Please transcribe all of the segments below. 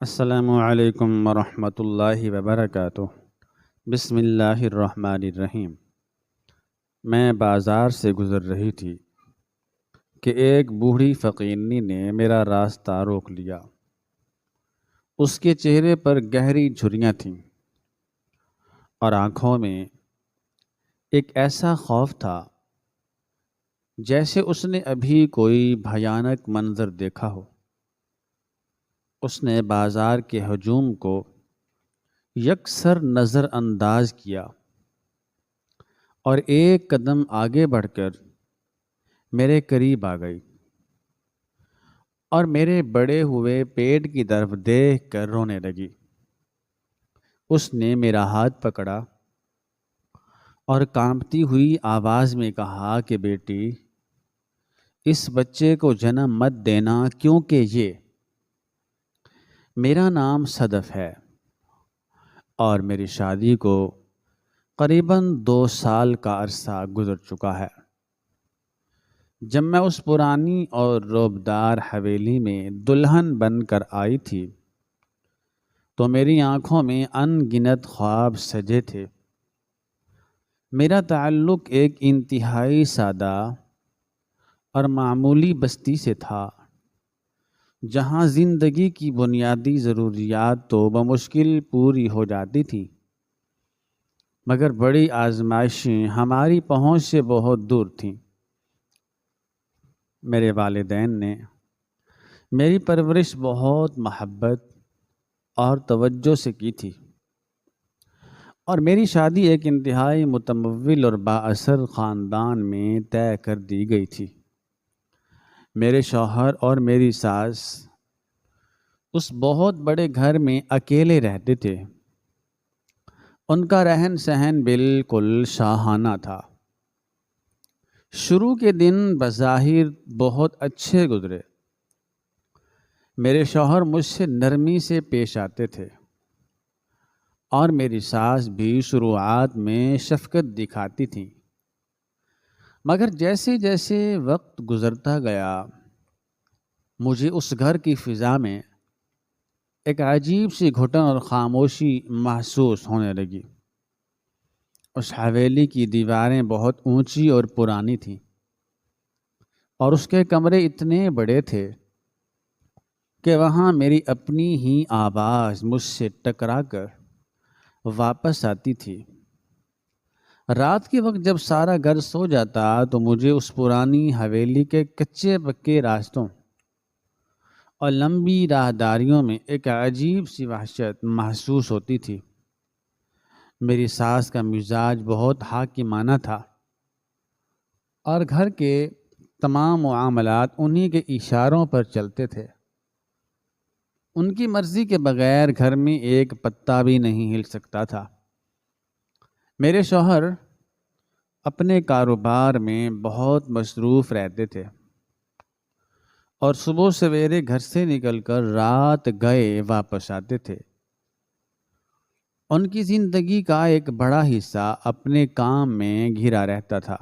السلام علیکم ورحمۃ اللہ وبرکاتہ۔ بسم اللہ الرحمن الرحیم۔ میں بازار سے گزر رہی تھی کہ ایک بوڑھی فقیرنی نے میرا راستہ روک لیا۔ اس کے چہرے پر گہری جھریاں تھیں اور آنکھوں میں ایک ایسا خوف تھا جیسے اس نے ابھی کوئی بھیانک منظر دیکھا ہو۔ اس نے بازار کے ہجوم کو یکسر نظر انداز کیا اور ایک قدم آگے بڑھ کر میرے قریب آ گئی اور میرے بڑے ہوئے پیٹ کی طرف دیکھ کر رونے لگی۔ اس نے میرا ہاتھ پکڑا اور کانپتی ہوئی آواز میں کہا کہ بیٹی، اس بچے کو جنم مت دینا، کیونکہ یہ میرا نام صدف ہے اور میری شادی کو قریباً 2 سال کا عرصہ گزر چکا ہے۔ جب میں اس پرانی اور رعبدار حویلی میں دلہن بن کر آئی تھی تو میری آنکھوں میں ان گنت خواب سجے تھے۔ میرا تعلق ایک انتہائی سادہ اور معمولی بستی سے تھا، جہاں زندگی کی بنیادی ضروریات تو بمشکل پوری ہو جاتی تھی، مگر بڑی آزمائشیں ہماری پہنچ سے بہت دور تھیں۔ میرے والدین نے میری پرورش بہت محبت اور توجہ سے کی تھی اور میری شادی ایک انتہائی متمول اور بااثر خاندان میں طے کر دی گئی تھی۔ میرے شوہر اور میری ساس اس بہت بڑے گھر میں اکیلے رہتے تھے۔ ان کا رہن سہن بالکل شاہانہ تھا۔ شروع کے دن بظاہر بہت اچھے گزرے۔ میرے شوہر مجھ سے نرمی سے پیش آتے تھے اور میری ساس بھی شروعات میں شفقت دکھاتی تھی، مگر جیسے جیسے وقت گزرتا گیا مجھے اس گھر کی فضا میں ایک عجیب سی گھٹن اور خاموشی محسوس ہونے لگی۔ اس حویلی کی دیواریں بہت اونچی اور پرانی تھیں اور اس کے کمرے اتنے بڑے تھے کہ وہاں میری اپنی ہی آواز مجھ سے ٹکرا کر واپس آتی تھی۔ رات کے وقت جب سارا گھر سو جاتا تو مجھے اس پرانی حویلی کے کچے پکے راستوں اور لمبی راہداریوں میں ایک عجیب سی وحشت محسوس ہوتی تھی۔ میری ساس کا مزاج بہت حاکمانہ تھا اور گھر کے تمام معاملات انہی کے اشاروں پر چلتے تھے۔ ان کی مرضی کے بغیر گھر میں ایک پتا بھی نہیں ہل سکتا تھا۔ میرے شوہر اپنے کاروبار میں بہت مصروف رہتے تھے اور صبح سویرے گھر سے نکل کر رات گئے واپس آتے تھے۔ ان کی زندگی کا ایک بڑا حصہ اپنے کام میں گھرا رہتا تھا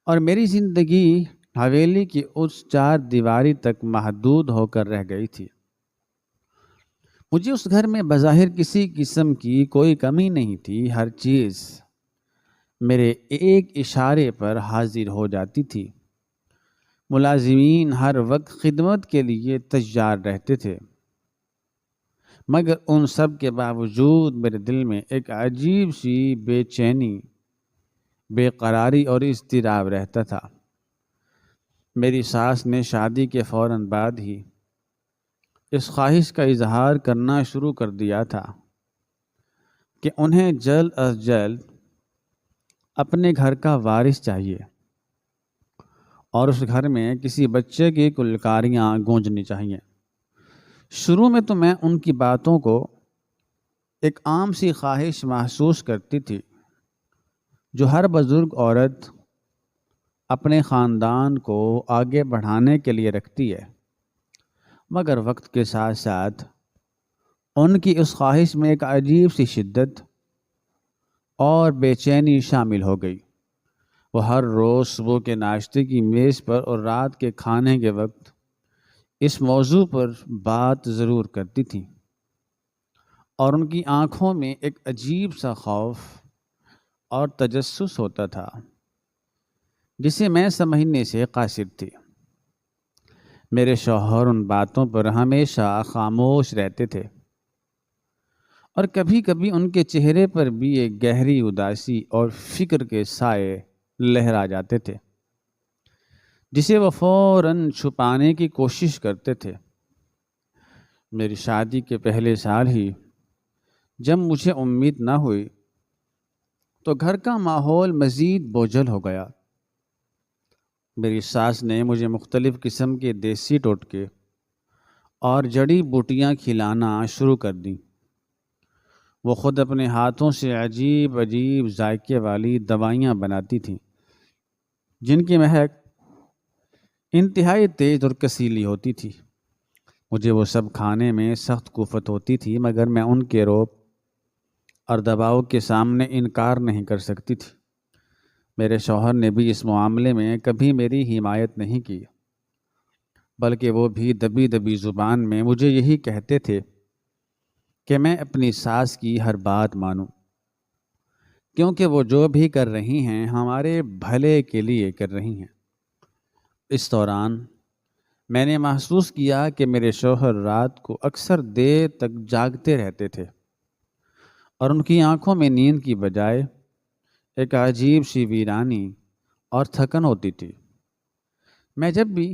اور میری زندگی حویلی کی اس 4 دیواری تک محدود ہو کر رہ گئی تھی۔ مجھے اس گھر میں بظاہر کسی قسم کی کوئی کمی نہیں تھی۔ ہر چیز میرے ایک اشارے پر حاضر ہو جاتی تھی۔ ملازمین ہر وقت خدمت کے لیے تیار رہتے تھے، مگر ان سب کے باوجود میرے دل میں ایک عجیب سی بے چینی، بے قراری اور اضطراب رہتا تھا۔ میری ساس نے شادی کے فوراً بعد ہی اس خواہش کا اظہار کرنا شروع کر دیا تھا کہ انہیں جلد از جلد اپنے گھر کا وارث چاہیے اور اس گھر میں کسی بچے کی کلکاریاں گونجنی چاہیے۔ شروع میں تو میں ان کی باتوں کو ایک عام سی خواہش محسوس کرتی تھی جو ہر بزرگ عورت اپنے خاندان کو آگے بڑھانے کے لیے رکھتی ہے، مگر وقت کے ساتھ ساتھ ان کی اس خواہش میں ایک عجیب سی شدت اور بے چینی شامل ہو گئی۔ وہ ہر روز صبح کے ناشتے کی میز پر اور رات کے کھانے کے وقت اس موضوع پر بات ضرور کرتی تھیں، اور ان کی آنکھوں میں ایک عجیب سا خوف اور تجسس ہوتا تھا جسے میں سمجھنے سے قاصر تھی۔ میرے شوہر ان باتوں پر ہمیشہ خاموش رہتے تھے، اور کبھی کبھی ان کے چہرے پر بھی ایک گہری اداسی اور فکر کے سائے لہرا جاتے تھے جسے وہ فوراً چھپانے کی کوشش کرتے تھے۔ میری شادی کے پہلے سال ہی جب مجھے امید نہ ہوئی تو گھر کا ماحول مزید بوجھل ہو گیا۔ میری ساس نے مجھے مختلف قسم کے دیسی ٹوٹکے اور جڑی بوٹیاں کھلانا شروع کر دیں۔ وہ خود اپنے ہاتھوں سے عجیب عجیب ذائقے والی دوائیاں بناتی تھیں جن کی مہک انتہائی تیز اور کسیلی ہوتی تھی۔ مجھے وہ سب کھانے میں سخت کفت ہوتی تھی، مگر میں ان کے روب اور دباؤ کے سامنے انکار نہیں کر سکتی تھی۔ میرے شوہر نے بھی اس معاملے میں کبھی میری حمایت نہیں کی، بلکہ وہ بھی دبی دبی زبان میں مجھے یہی کہتے تھے کہ میں اپنی ساس کی ہر بات مانوں، کیونکہ وہ جو بھی کر رہی ہیں ہمارے بھلے کے لیے کر رہی ہیں۔ اس دوران میں نے محسوس کیا کہ میرے شوہر رات کو اکثر دیر تک جاگتے رہتے تھے، اور ان کی آنکھوں میں نیند کی بجائے ایک عجیب سی ویرانی اور تھکن ہوتی تھی۔ میں جب بھی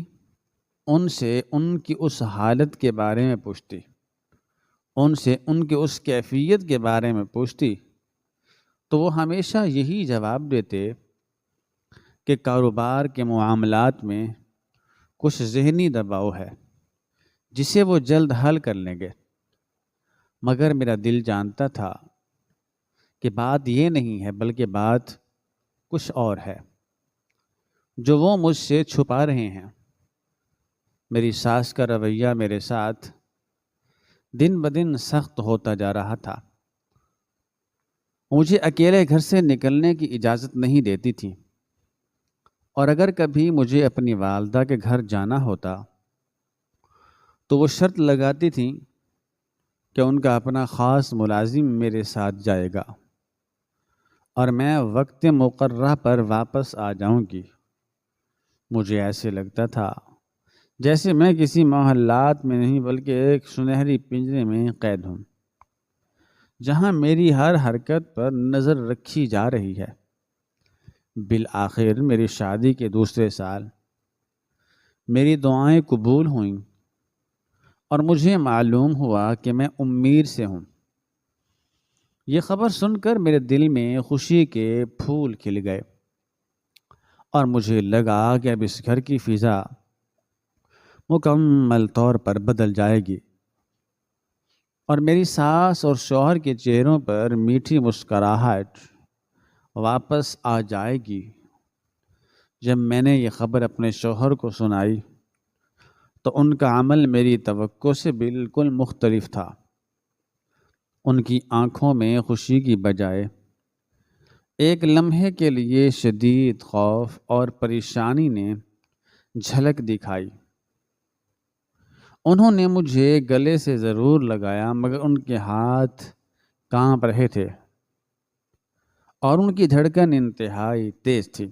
ان سے ان کی اس حالت کے بارے میں پوچھتی، ان سے ان کی اس کیفیت کے بارے میں پوچھتی، تو وہ ہمیشہ یہی جواب دیتے کہ کاروبار کے معاملات میں کچھ ذہنی دباؤ ہے جسے وہ جلد حل کر لیں گے۔ مگر میرا دل جانتا تھا کہ بات یہ نہیں ہے، بلکہ بات کچھ اور ہے جو وہ مجھ سے چھپا رہے ہیں۔ میری ساس کا رویہ میرے ساتھ دن بدن سخت ہوتا جا رہا تھا۔ مجھے اکیلے گھر سے نکلنے کی اجازت نہیں دیتی تھی، اور اگر کبھی مجھے اپنی والدہ کے گھر جانا ہوتا تو وہ شرط لگاتی تھیں کہ ان کا اپنا خاص ملازم میرے ساتھ جائے گا اور میں وقت مقررہ پر واپس آ جاؤں گی۔ مجھے ایسے لگتا تھا جیسے میں کسی محلات میں نہیں بلکہ ایک سنہری پنجرے میں قید ہوں، جہاں میری ہر حرکت پر نظر رکھی جا رہی ہے۔ بالآخر میری شادی کے دوسرے سال میری دعائیں قبول ہوئیں، اور مجھے معلوم ہوا کہ میں امیر سے ہوں۔ یہ خبر سن کر میرے دل میں خوشی کے پھول کھل گئے، اور مجھے لگا کہ اب اس گھر کی فضا مکمل طور پر بدل جائے گی، اور میری ساس اور شوہر کے چہروں پر میٹھی مسکراہٹ واپس آ جائے گی۔ جب میں نے یہ خبر اپنے شوہر کو سنائی تو ان کا عمل میری توقع سے بالکل مختلف تھا۔ ان کی آنکھوں میں خوشی کی بجائے ایک لمحے کے لیے شدید خوف اور پریشانی نے جھلک دکھائی۔ انہوں نے مجھے گلے سے ضرور لگایا، مگر ان کے ہاتھ کانپ رہے تھے اور ان کی دھڑکن انتہائی تیز تھی۔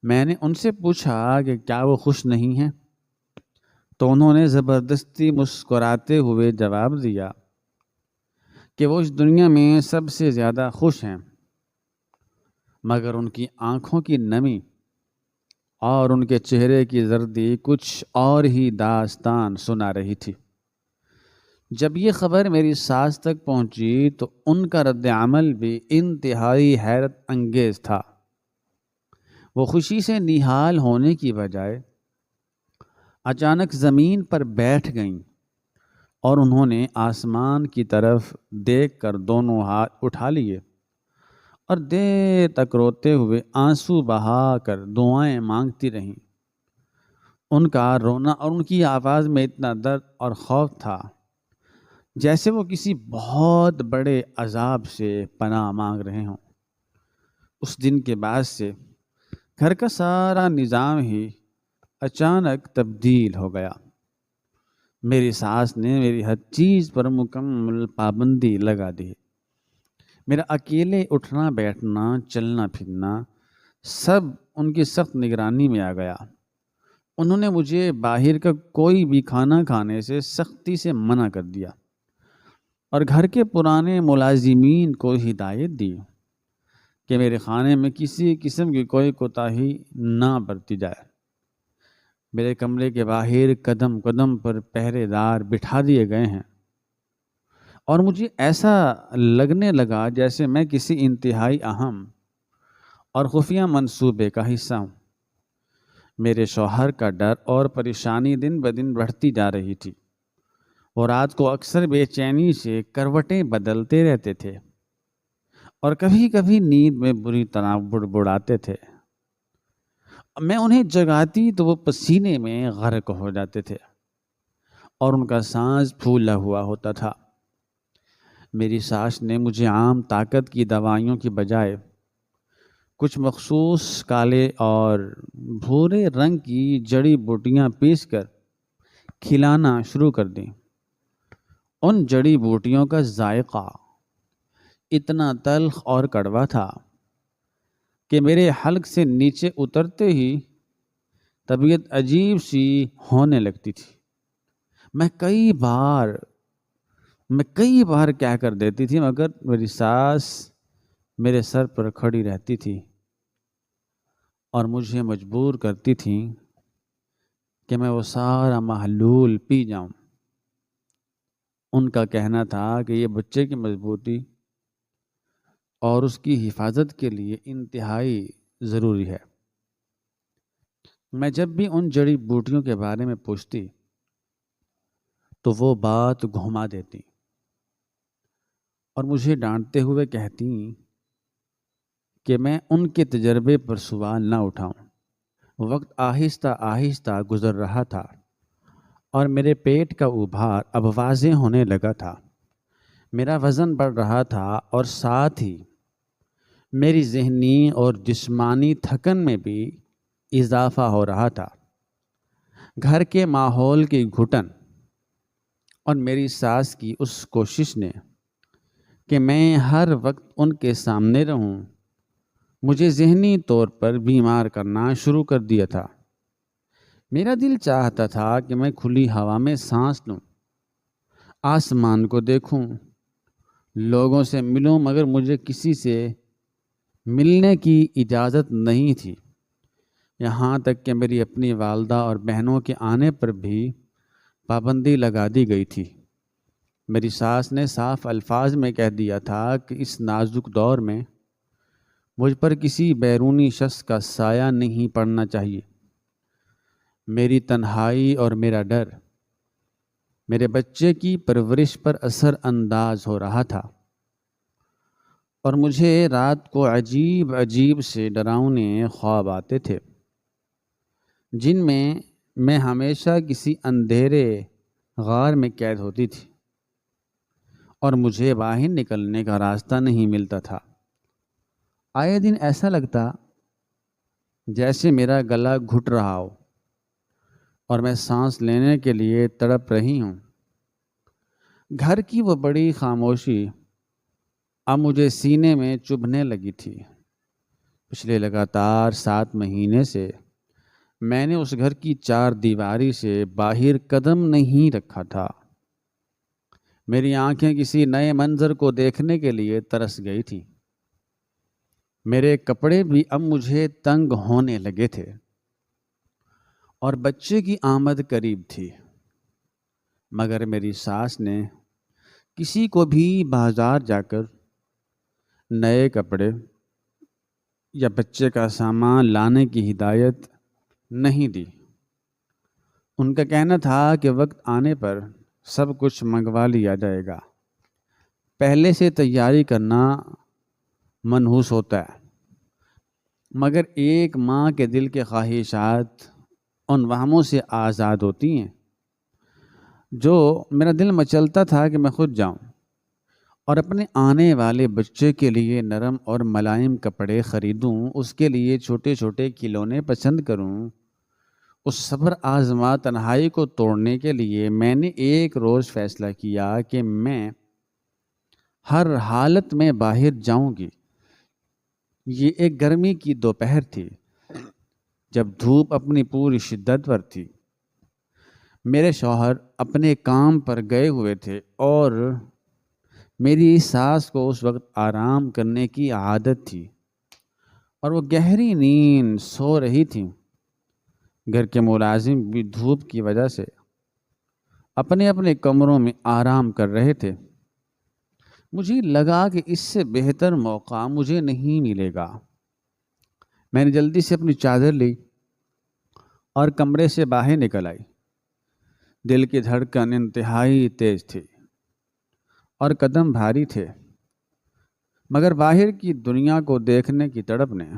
میں نے ان سے پوچھا کہ کیا وہ خوش نہیں ہیں، تو انہوں نے زبردستی مسکراتے ہوئے جواب دیا کہ وہ اس دنیا میں سب سے زیادہ خوش ہیں، مگر ان کی آنکھوں کی نمی اور ان کے چہرے کی زردی کچھ اور ہی داستان سنا رہی تھی۔ جب یہ خبر میری ساس تک پہنچی تو ان کا رد عمل بھی انتہائی حیرت انگیز تھا۔ وہ خوشی سے نہال ہونے کی بجائے اچانک زمین پر بیٹھ گئیں، اور انہوں نے آسمان کی طرف دیکھ کر دونوں ہاتھ اٹھا لیے اور دیر تک روتے ہوئے آنسو بہا کر دعائیں مانگتی رہیں۔ ان کا رونا اور ان کی آواز میں اتنا درد اور خوف تھا جیسے وہ کسی بہت بڑے عذاب سے پناہ مانگ رہے ہوں۔ اس دن کے بعد سے گھر کا سارا نظام ہی اچانک تبدیل ہو گیا۔ میری ساس نے میری ہر چیز پر مکمل پابندی لگا دی۔ میرا اکیلے اٹھنا بیٹھنا چلنا پھرنا سب ان کی سخت نگرانی میں آ گیا۔ انہوں نے مجھے باہر کا کوئی بھی کھانا کھانے سے سختی سے منع کر دیا اور گھر کے پرانے ملازمین کو ہدایت دی کہ میرے کھانے میں کسی قسم کی کوئی کوتاہی نہ برتی جائے۔ میرے کمرے کے باہر قدم قدم پر پہرے دار بٹھا دیے گئے ہیں اور مجھے ایسا لگنے لگا جیسے میں کسی انتہائی اہم اور خفیہ منصوبے کا حصہ ہوں۔ میرے شوہر کا ڈر اور پریشانی دن بدن بڑھتی جا رہی تھی۔ وہ رات کو اکثر بے چینی سے کروٹیں بدلتے رہتے تھے اور کبھی کبھی نیند میں بری طرح بڑبڑاتے تھے۔ میں انہیں جگاتی تو وہ پسینے میں غرق ہو جاتے تھے اور ان کا سانس پھولا ہوا ہوتا تھا۔ میری ساس نے مجھے عام طاقت کی دوائیوں کی بجائے کچھ مخصوص کالے اور بھورے رنگ کی جڑی بوٹیاں پیس کر کھلانا شروع کر دیں۔ ان جڑی بوٹیوں کا ذائقہ اتنا تلخ اور کڑوا تھا کہ میرے حلق سے نیچے اترتے ہی طبیعت عجیب سی ہونے لگتی تھی۔ میں کئی بار کیا کر دیتی تھی مگر میری ساس میرے سر پر کھڑی رہتی تھی اور مجھے مجبور کرتی تھی کہ میں وہ سارا محلول پی جاؤں۔ ان کا کہنا تھا کہ یہ بچے کی مضبوطی اور اس کی حفاظت کے لیے انتہائی ضروری ہے۔ میں جب بھی ان جڑی بوٹیوں کے بارے میں پوچھتی تو وہ بات گھما دیتی اور مجھے ڈانٹتے ہوئے کہتی کہ میں ان کے تجربے پر سوال نہ اٹھاؤں۔ وقت آہستہ آہستہ گزر رہا تھا اور میرے پیٹ کا ابھار اب واضح ہونے لگا تھا۔ میرا وزن بڑھ رہا تھا اور ساتھ ہی میری ذہنی اور جسمانی تھکن میں بھی اضافہ ہو رہا تھا۔ گھر کے ماحول کی گھٹن اور میری ساس کی اس کوشش نے کہ میں ہر وقت ان کے سامنے رہوں مجھے ذہنی طور پر بیمار کرنا شروع کر دیا تھا۔ میرا دل چاہتا تھا کہ میں کھلی ہوا میں سانس لوں، آسمان کو دیکھوں، لوگوں سے ملوں، مگر مجھے کسی سے ملنے کی اجازت نہیں تھی۔ یہاں تک کہ میری اپنی والدہ اور بہنوں کے آنے پر بھی پابندی لگا دی گئی تھی۔ میری ساس نے صاف الفاظ میں کہہ دیا تھا کہ اس نازک دور میں مجھ پر کسی بیرونی شخص کا سایہ نہیں پڑنا چاہیے۔ میری تنہائی اور میرا ڈر میرے بچے کی پرورش پر اثر انداز ہو رہا تھا اور مجھے رات کو عجیب عجیب سے ڈراؤنے خواب آتے تھے جن میں ہمیشہ کسی اندھیرے غار میں قید ہوتی تھی اور مجھے باہر نکلنے کا راستہ نہیں ملتا تھا۔ آئے دن ایسا لگتا جیسے میرا گلا گھٹ رہا ہو اور میں سانس لینے کے لیے تڑپ رہی ہوں۔ گھر کی وہ بڑی خاموشی اب مجھے سینے میں چبھنے لگی تھی۔ پچھلے لگاتار 7 مہینے سے میں نے اس گھر کی 4 دیواری سے باہر قدم نہیں رکھا تھا۔ میری آنکھیں کسی نئے منظر کو دیکھنے کے لیے ترس گئی تھی۔ میرے کپڑے بھی اب مجھے تنگ ہونے لگے تھے اور بچے کی آمد قریب تھی، مگر میری ساس نے کسی کو بھی بازار جا کر نئے کپڑے یا بچے کا سامان لانے کی ہدایت نہیں دی۔ ان کا کہنا تھا کہ وقت آنے پر سب کچھ منگوا لیا جائے گا، پہلے سے تیاری کرنا منحوس ہوتا ہے۔ مگر ایک ماں کے دل کے خواہشات ان وہموں سے آزاد ہوتی ہیں جو میرا دل مچلتا تھا کہ میں خود جاؤں اور اپنے آنے والے بچے کے لیے نرم اور ملائم کپڑے خریدوں، اس کے لیے چھوٹے چھوٹے کھلونے پسند کروں، اس صبر آزما تنہائی کو توڑنے کے لیے میں نے ایک روز فیصلہ کیا کہ میں ہر حالت میں باہر جاؤں گی۔ یہ ایک گرمی کی دوپہر تھی جب دھوپ اپنی پوری شدت پر تھی۔ میرے شوہر اپنے کام پر گئے ہوئے تھے اور میری ساس کو اس وقت آرام کرنے کی عادت تھی اور وہ گہری نیند سو رہی تھی۔ گھر کے ملازم بھی دھوپ کی وجہ سے اپنے اپنے کمروں میں آرام کر رہے تھے۔ مجھے لگا کہ اس سے بہتر موقع مجھے نہیں ملے گا۔ میں نے جلدی سے اپنی چادر لی اور کمرے سے باہر نکل آئی۔ دل کی دھڑکن انتہائی تیز تھی اور قدم بھاری تھے، مگر باہر کی دنیا کو دیکھنے کی تڑپ نے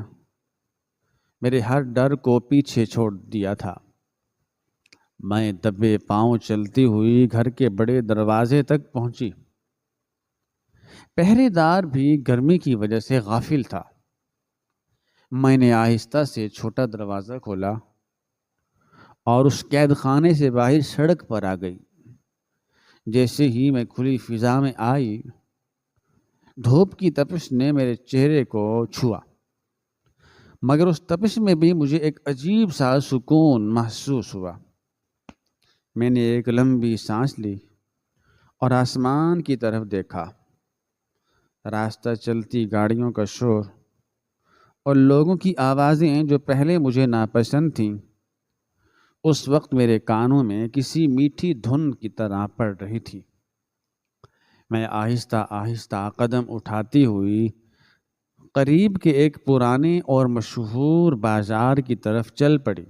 میرے ہر ڈر کو پیچھے چھوڑ دیا تھا۔ میں دبے پاؤں چلتی ہوئی گھر کے بڑے دروازے تک پہنچی۔ پہرے دار بھی گرمی کی وجہ سے غافل تھا۔ میں نے آہستہ سے چھوٹا دروازہ کھولا اور اس قید خانے سے باہر سڑک پر آ گئی۔ جیسے ہی میں کھلی فضا میں آئی، دھوپ کی تپش نے میرے چہرے کو چھوا، مگر اس تپش میں بھی مجھے ایک عجیب سا سکون محسوس ہوا۔ میں نے ایک لمبی سانس لی اور آسمان کی طرف دیکھا۔ راستہ چلتی گاڑیوں کا شور اور لوگوں کی آوازیں جو پہلے مجھے ناپسند تھیں، اس وقت میرے کانوں میں کسی میٹھی دھن کی طرح پڑ رہی تھی۔ میں آہستہ آہستہ قدم اٹھاتی ہوئی قریب کے ایک پرانے اور مشہور بازار کی طرف چل پڑی۔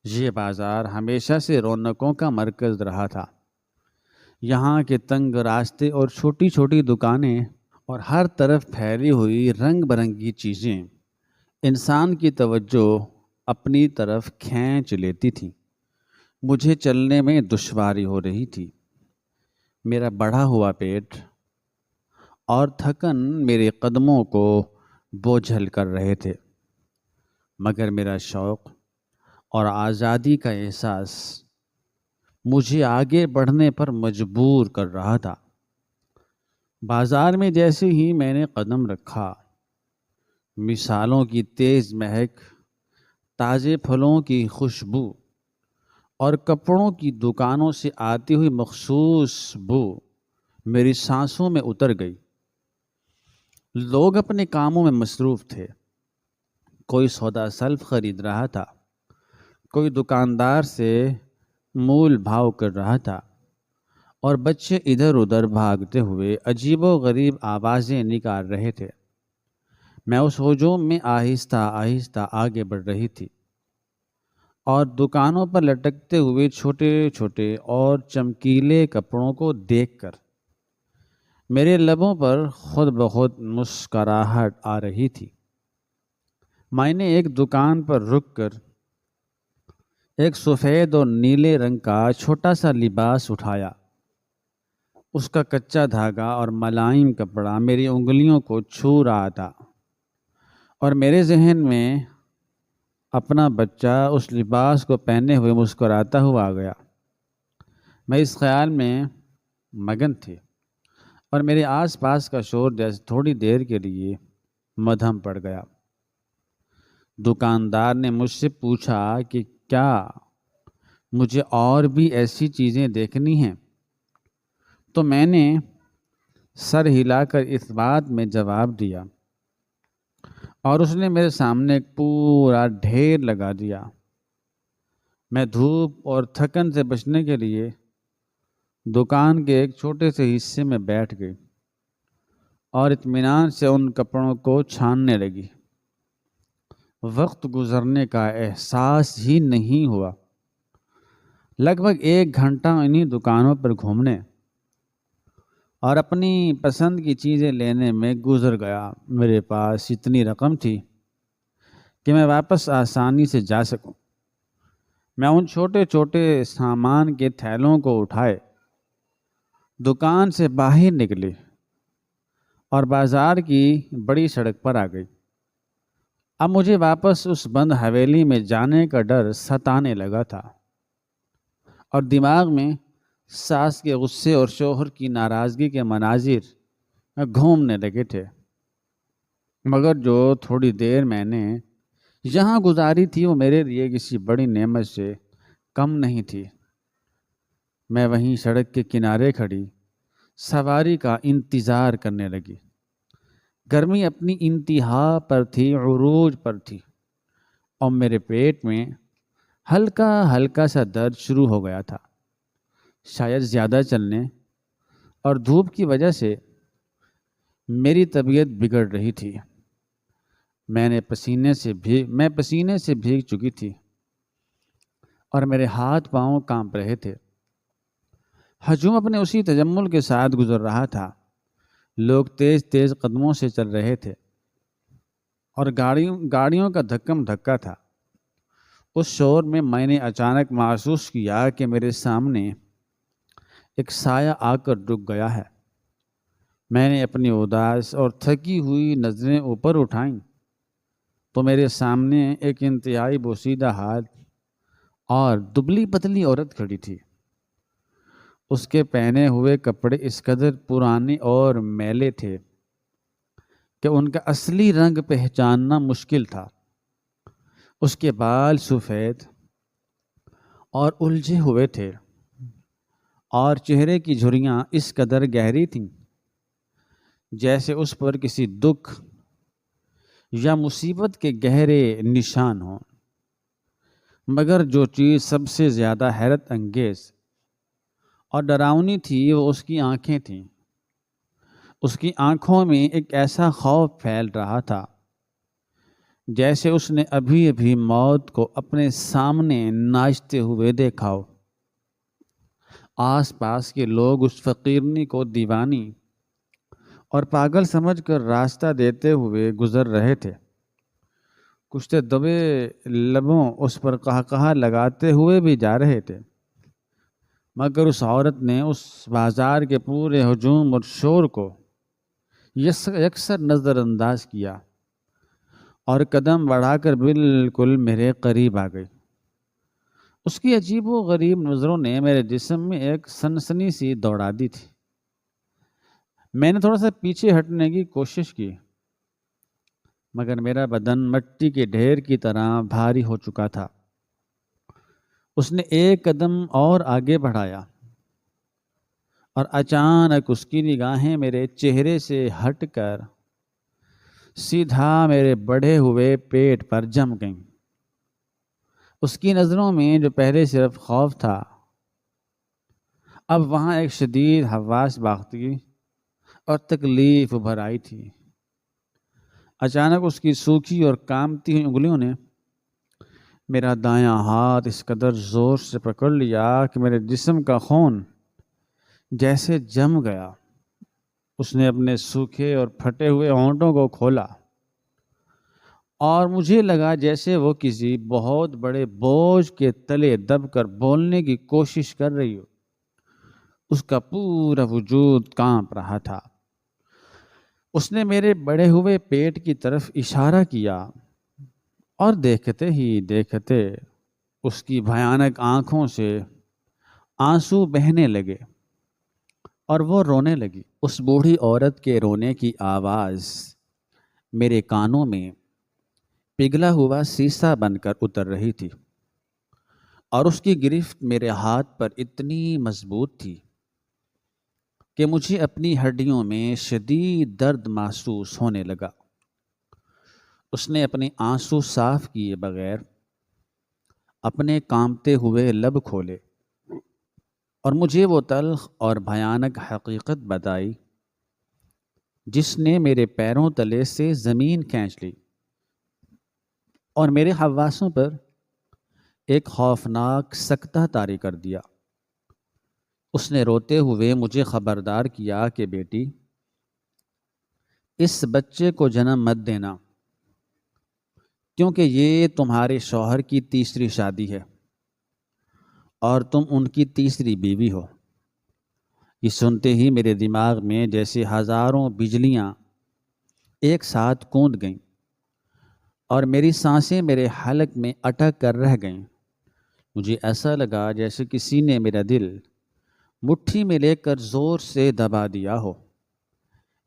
یہ بازار ہمیشہ سے رونقوں کا مرکز رہا تھا۔ یہاں کے تنگ راستے اور چھوٹی چھوٹی دکانیں اور ہر طرف پھیلی ہوئی رنگ برنگی چیزیں انسان کی توجہ اپنی طرف کھینچ لیتی تھیں۔ مجھے چلنے میں دشواری ہو رہی تھی۔ میرا بڑھا ہوا پیٹ اور تھکن میرے قدموں کو بوجھل کر رہے تھے، مگر میرا شوق اور آزادی کا احساس مجھے آگے بڑھنے پر مجبور کر رہا تھا۔ بازار میں جیسے ہی میں نے قدم رکھا، مثالوں کی تیز مہک، تازے پھلوں کی خوشبو اور کپڑوں کی دکانوں سے آتی ہوئی مخصوص بو میری سانسوں میں اتر گئی۔ لوگ اپنے کاموں میں مصروف تھے۔ کوئی سودا سلف خرید رہا تھا، کوئی دکاندار سے مول بھاؤ کر رہا تھا، اور بچے ادھر ادھر بھاگتے ہوئے عجیب و غریب آوازیں نکال رہے تھے۔ میں اس ہجوم میں آہستہ آہستہ آگے بڑھ رہی تھی اور دکانوں پر لٹکتے ہوئے چھوٹے چھوٹے اور چمکیلے کپڑوں کو دیکھ کر میرے لبوں پر خود بخود مسکراہٹ آ رہی تھی۔ میں نے ایک دکان پر رک کر ایک سفید اور نیلے رنگ کا چھوٹا سا لباس اٹھایا۔ اس کا کچا دھاگا اور ملائم کپڑا میری انگلیوں کو چھو رہا تھا، اور میرے ذہن میں اپنا بچہ اس لباس کو پہنے ہوئے مسکراتا ہوا آ گیا۔ میں اس خیال میں مگن تھی اور میرے آس پاس کا شور جیسے تھوڑی دیر کے لیے مدھم پڑ گیا۔ دکاندار نے مجھ سے پوچھا کہ کیا مجھے اور بھی ایسی چیزیں دیکھنی ہیں، تو میں نے سر ہلا کر اس بات میں جواب دیا، اور اس نے میرے سامنے ایک پورا ڈھیر لگا دیا۔ میں دھوپ اور تھکن سے بچنے کے لیے دکان کے ایک چھوٹے سے حصے میں بیٹھ گئی اور اطمینان سے ان کپڑوں کو چھاننے لگی۔ وقت گزرنے کا احساس ہی نہیں ہوا۔ لگ بھگ 1 گھنٹہ انہی دکانوں پر گھومنے اور اپنی پسند کی چیزیں لینے میں گزر گیا۔ میرے پاس اتنی رقم تھی کہ میں واپس آسانی سے جا سکوں۔ میں ان چھوٹے چھوٹے سامان کے تھیلوں کو اٹھائے دکان سے باہر نکلی اور بازار کی بڑی سڑک پر آ گئی۔ اب مجھے واپس اس بند حویلی میں جانے کا ڈر ستانے لگا تھا اور دماغ میں ساس کے غصے اور شوہر کی ناراضگی کے مناظر گھومنے لگے تھے۔ مگر جو تھوڑی دیر میں نے یہاں گزاری تھی وہ میرے لیے کسی بڑی نعمت سے کم نہیں تھی۔ میں وہیں سڑک کے کنارے کھڑی سواری کا انتظار کرنے لگی۔ گرمی اپنی انتہا پر تھی، عروج پر تھی، اور میرے پیٹ میں ہلکا ہلکا سا درد شروع ہو گیا تھا۔ شاید زیادہ چلنے اور دھوپ کی وجہ سے میری طبیعت بگڑ رہی تھی۔ میں پسینے سے بھیگ چکی تھی اور میرے ہاتھ پاؤں کانپ رہے تھے۔ ہجوم اپنے اسی تجمل کے ساتھ گزر رہا تھا۔ لوگ تیز تیز قدموں سے چل رہے تھے اور گاڑیوں کا دھکم دھکا تھا۔ اس شور میں نے اچانک محسوس کیا کہ میرے سامنے ایک سایہ آ کر رک گیا ہے۔ میں نے اپنی اداس اور تھکی ہوئی نظریں اوپر اٹھائیں تو میرے سامنے ایک انتہائی بوسیدہ ہاتھ اور دبلی پتلی عورت کھڑی تھی۔ اس کے پہنے ہوئے کپڑے اس قدر پرانے اور میلے تھے کہ ان کا اصلی رنگ پہچاننا مشکل تھا۔ اس کے بال سفید اور الجھے ہوئے تھے اور چہرے کی جھریاں اس قدر گہری تھیں جیسے اس پر کسی دکھ یا مصیبت کے گہرے نشان ہوں۔ مگر جو چیز سب سے زیادہ حیرت انگیز اور ڈراؤنی تھی وہ اس کی آنکھیں تھیں۔ اس کی آنکھوں میں ایک ایسا خوف پھیل رہا تھا جیسے اس نے ابھی ابھی موت کو اپنے سامنے ناچتے ہوئے دیکھا ہو۔ آس پاس کے لوگ اس فقیرنی کو دیوانی اور پاگل سمجھ کر راستہ دیتے ہوئے گزر رہے تھے۔ کچھ دبے لبوں اس پر قہقہا لگاتے ہوئے بھی جا رہے تھے۔ مگر اس عورت نے اس بازار کے پورے ہجوم اور شور کو یکسر نظر انداز کیا اور قدم بڑھا کر بالکل میرے قریب آ گئی۔ اس کی عجیب و غریب نظروں نے میرے جسم میں ایک سنسنی سی دوڑا دی تھی۔ میں نے تھوڑا سا پیچھے ہٹنے کی کوشش کی مگر میرا بدن مٹی کے ڈھیر کی طرح بھاری ہو چکا تھا۔ اس نے ایک قدم اور آگے بڑھایا اور اچانک اس کی نگاہیں میرے چہرے سے ہٹ کر سیدھا میرے بڑھے ہوئے پیٹ پر جم گئیں۔ اس کی نظروں میں جو پہلے صرف خوف تھا، اب وہاں ایک شدید حواس باختگی اور تکلیف ابھر آئی تھی۔ اچانک اس کی سوکھی اور کامتی ہوئی انگلیوں نے میرا دایاں ہاتھ اس قدر زور سے پکڑ لیا کہ میرے جسم کا خون جیسے جم گیا۔ اس نے اپنے سوکھے اور پھٹے ہوئے ہونٹوں کو کھولا اور مجھے لگا جیسے وہ کسی بہت بڑے بوجھ کے تلے دب کر بولنے کی کوشش کر رہی ہو۔ اس کا پورا وجود کانپ رہا تھا۔ اس نے میرے بڑے ہوئے پیٹ کی طرف اشارہ کیا اور دیکھتے ہی دیکھتے اس کی بھیانک آنکھوں سے آنسو بہنے لگے اور وہ رونے لگی۔ اس بوڑھی عورت کے رونے کی آواز میرے کانوں میں پگھلا ہوا سیسا بن کر اتر رہی تھی اور اس کی گرفت میرے ہاتھ پر اتنی مضبوط تھی کہ مجھے اپنی ہڈیوں میں شدید درد محسوس ہونے لگا۔ اس نے اپنے آنسو صاف کیے بغیر اپنے کانپتے ہوئے لب کھولے اور مجھے وہ تلخ اور بھیانک حقیقت بتائی جس نے میرے پیروں تلے سے زمین کھینچ لی اور میرے حواسوں پر ایک خوفناک سکتہ طاری کر دیا۔ اس نے روتے ہوئے مجھے خبردار کیا کہ بیٹی، اس بچے کو جنم مت دینا کیونکہ یہ تمہارے شوہر کی تیسری شادی ہے اور تم ان کی تیسری بیوی ہو۔ یہ سنتے ہی میرے دماغ میں جیسے ہزاروں بجلیاں ایک ساتھ کوند گئیں اور میری سانسیں میرے حلق میں اٹک کر رہ گئیں۔ مجھے ایسا لگا جیسے کسی نے میرا دل مٹھی میں لے کر زور سے دبا دیا ہو۔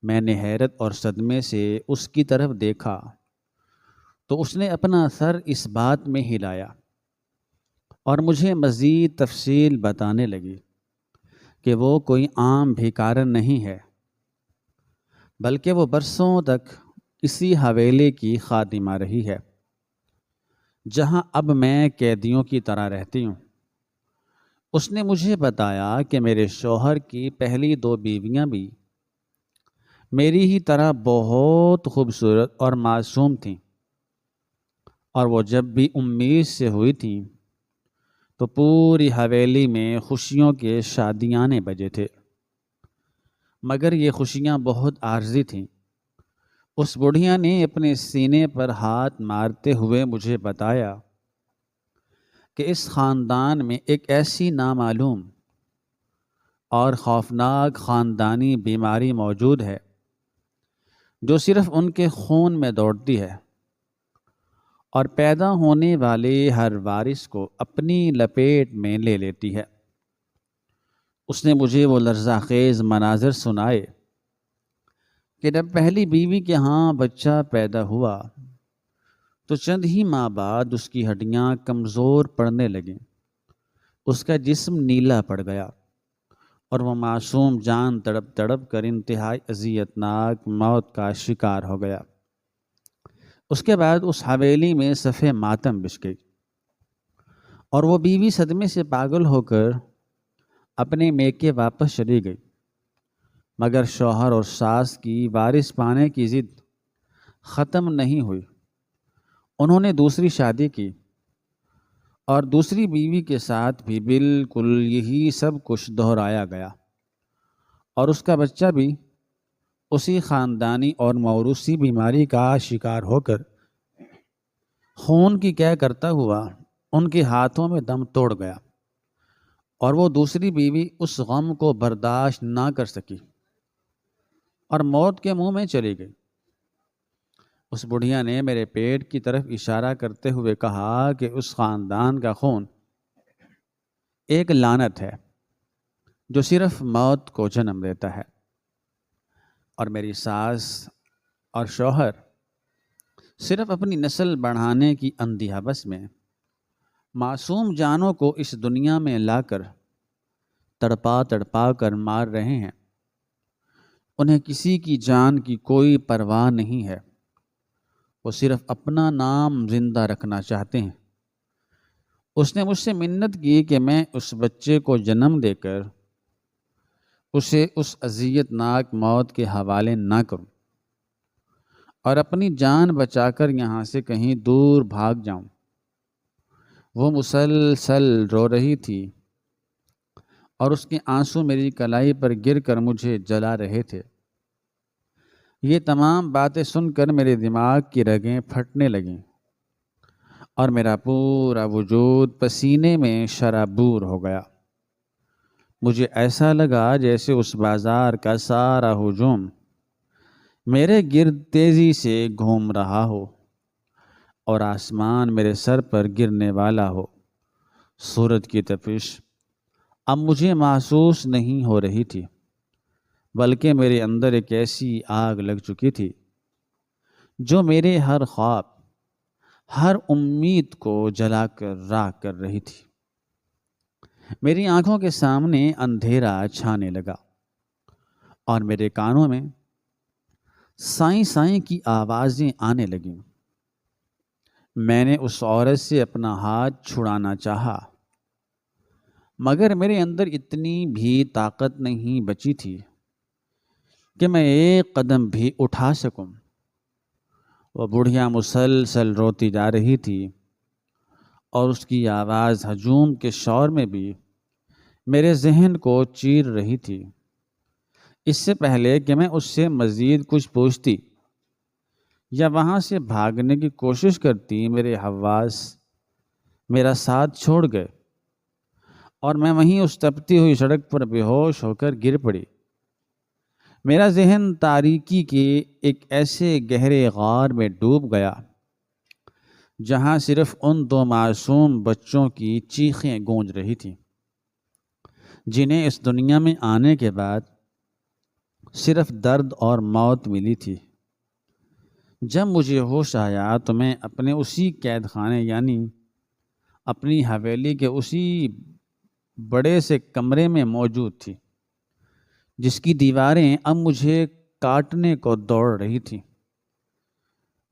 میں نے حیرت اور صدمے سے اس کی طرف دیکھا تو اس نے اپنا سر اس بات میں ہلایا اور مجھے مزید تفصیل بتانے لگی کہ وہ کوئی عام بھکارن نہیں ہے، بلکہ وہ برسوں تک اسی حویلی کی خادمہ رہی ہے جہاں اب میں قیدیوں کی طرح رہتی ہوں۔ اس نے مجھے بتایا کہ میرے شوہر کی پہلی 2 بیویاں بھی میری ہی طرح بہت خوبصورت اور معصوم تھیں، اور وہ جب بھی امید سے ہوئی تھیں تو پوری حویلی میں خوشیوں کے شادیانے بجے تھے، مگر یہ خوشیاں بہت عارضی تھیں۔ اس بڑھیا نے اپنے سینے پر ہاتھ مارتے ہوئے مجھے بتایا کہ اس خاندان میں ایک ایسی نامعلوم اور خوفناک خاندانی بیماری موجود ہے جو صرف ان کے خون میں دوڑتی ہے اور پیدا ہونے والے ہر وارث کو اپنی لپیٹ میں لے لیتی ہے۔ اس نے مجھے وہ لرزہ خیز مناظر سنائے کہ جب پہلی بیوی کے ہاں بچہ پیدا ہوا تو چند ہی ماہ بعد اس کی ہڈیاں کمزور پڑنے لگیں، اس کا جسم نیلا پڑ گیا اور وہ معصوم جان تڑپ تڑپ کر انتہائی اذیتناک موت کا شکار ہو گیا۔ اس کے بعد اس حویلی میں صف ماتم بچھ گئی اور وہ بیوی صدمے سے پاگل ہو کر اپنے میکے واپس چلی گئی، مگر شوہر اور ساس کی وارث پانے کی ضد ختم نہیں ہوئی۔ انہوں نے دوسری شادی کی اور دوسری بیوی کے ساتھ بھی بالکل یہی سب کچھ دہرایا گیا، اور اس کا بچہ بھی اسی خاندانی اور موروثی بیماری کا شکار ہو کر خون کی قے کرتا ہوا ان کے ہاتھوں میں دم توڑ گیا، اور وہ دوسری بیوی اس غم کو برداشت نہ کر سکی اور موت کے منہ میں چلی گئی۔ اس بڑھیا نے میرے پیٹ کی طرف اشارہ کرتے ہوئے کہا کہ اس خاندان کا خون ایک لعنت ہے جو صرف موت کو جنم دیتا ہے، اور میری ساس اور شوہر صرف اپنی نسل بڑھانے کی اندھی ہوس میں معصوم جانوں کو اس دنیا میں لا کر تڑپا تڑپا کر مار رہے ہیں۔ انہیں کسی کی جان کی کوئی پرواہ نہیں ہے، وہ صرف اپنا نام زندہ رکھنا چاہتے ہیں۔ اس نے مجھ سے منت کی کہ میں اس بچے کو جنم دے کر اسے اس اذیت ناک موت کے حوالے نہ کروں اور اپنی جان بچا کر یہاں سے کہیں دور بھاگ جاؤں۔ وہ مسلسل رو رہی تھی اور اس کے آنسو میری کلائی پر گر کر مجھے جلا رہے تھے۔ یہ تمام باتیں سن کر میرے دماغ کی رگیں پھٹنے لگیں اور میرا پورا وجود پسینے میں شرابور ہو گیا۔ مجھے ایسا لگا جیسے اس بازار کا سارا ہجوم میرے گرد تیزی سے گھوم رہا ہو اور آسمان میرے سر پر گرنے والا ہو۔ سورج کی تپش اب مجھے محسوس نہیں ہو رہی تھی، بلکہ میرے اندر ایک ایسی آگ لگ چکی تھی جو میرے ہر خواب، ہر امید کو جلا کر راکھ کر رہی تھی۔ میری آنکھوں کے سامنے اندھیرا چھانے لگا اور میرے کانوں میں سائیں سائیں کی آوازیں آنے لگیں۔ میں نے اس عورت سے اپنا ہاتھ چھڑانا چاہا، مگر میرے اندر اتنی بھی طاقت نہیں بچی تھی کہ میں ایک قدم بھی اٹھا سکوں۔ وہ بڑھیا مسلسل روتی جا رہی تھی اور اس کی آواز ہجوم کے شور میں بھی میرے ذہن کو چیر رہی تھی۔ اس سے پہلے کہ میں اس سے مزید کچھ پوچھتی یا وہاں سے بھاگنے کی کوشش کرتی، میرے حواس میرا ساتھ چھوڑ گئے اور میں وہیں اس تپتی ہوئی سڑک پر بے ہوش ہو کر گر پڑی۔ میرا ذہن تاریکی کے ایک ایسے گہرے غار میں ڈوب گیا جہاں صرف ان دو معصوم بچوں کی چیخیں گونج رہی تھیں، جنہیں اس دنیا میں آنے کے بعد صرف درد اور موت ملی تھی۔ جب مجھے ہوش آیا تو میں اپنے اسی قید خانے یعنی اپنی حویلی کے اسی بڑے سے کمرے میں موجود تھی، جس کی دیواریں اب مجھے کاٹنے کو دوڑ رہی تھیں۔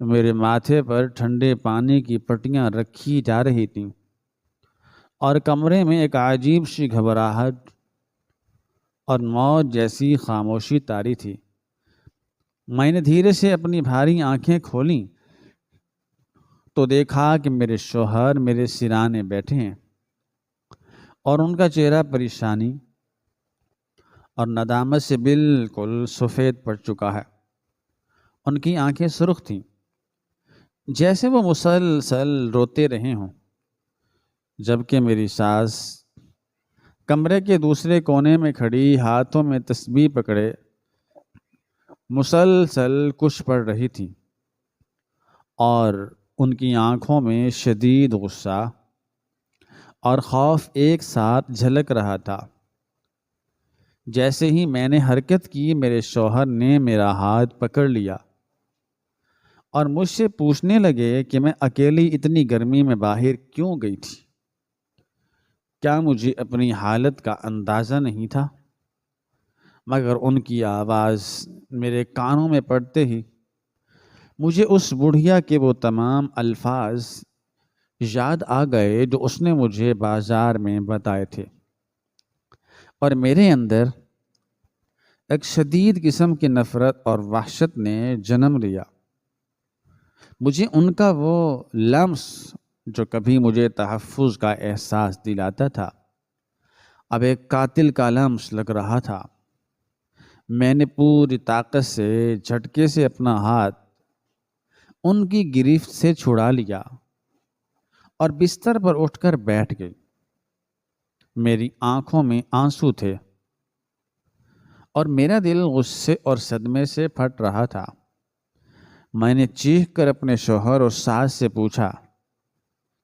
میرے ماتھے پر ٹھنڈے پانی کی پٹیاں رکھی جا رہی تھیں اور کمرے میں ایک عجیب سی گھبراہٹ اور موت جیسی خاموشی طاری تھی۔ میں نے دھیرے سے اپنی بھاری آنکھیں کھولیں تو دیکھا کہ میرے شوہر میرے سرانے بیٹھے ہیں اور ان کا چہرہ پریشانی اور ندامت سے بالکل سفید پڑ چکا ہے۔ ان کی آنکھیں سرخ تھیں، جیسے وہ مسلسل روتے رہے ہوں، جبکہ میری ساس کمرے کے دوسرے کونے میں کھڑی ہاتھوں میں تسبیح پکڑے مسلسل کچھ پڑھ رہی تھی، اور ان کی آنکھوں میں شدید غصہ اور خوف ایک ساتھ جھلک رہا تھا۔ جیسے ہی میں نے حرکت کی، میرے شوہر نے میرا ہاتھ پکڑ لیا اور مجھ سے پوچھنے لگے کہ میں اکیلی اتنی گرمی میں باہر کیوں گئی تھی۔ کیا مجھے اپنی حالت کا اندازہ نہیں تھا؟ مگر ان کی آواز میرے کانوں میں پڑتے ہی مجھے اس بڑھیا کے وہ تمام الفاظ یاد آ گئے جو اس نے مجھے بازار میں بتائے تھے، اور میرے اندر ایک شدید قسم کی نفرت اور وحشت نے جنم لیا۔ مجھے ان کا وہ لمس جو کبھی مجھے تحفظ کا احساس دلاتا تھا، اب ایک قاتل کا لمس لگ رہا تھا۔ میں نے پوری طاقت سے جھٹکے سے اپنا ہاتھ ان کی گرفت سے چھڑا لیا اور بستر پر اٹھ کر بیٹھ گئی۔ میری آنکھوں میں آنسو تھے اور میرا دل غصے اور صدمے سے پھٹ رہا تھا۔ میں نے چیخ کر اپنے شوہر اور ساس سے پوچھا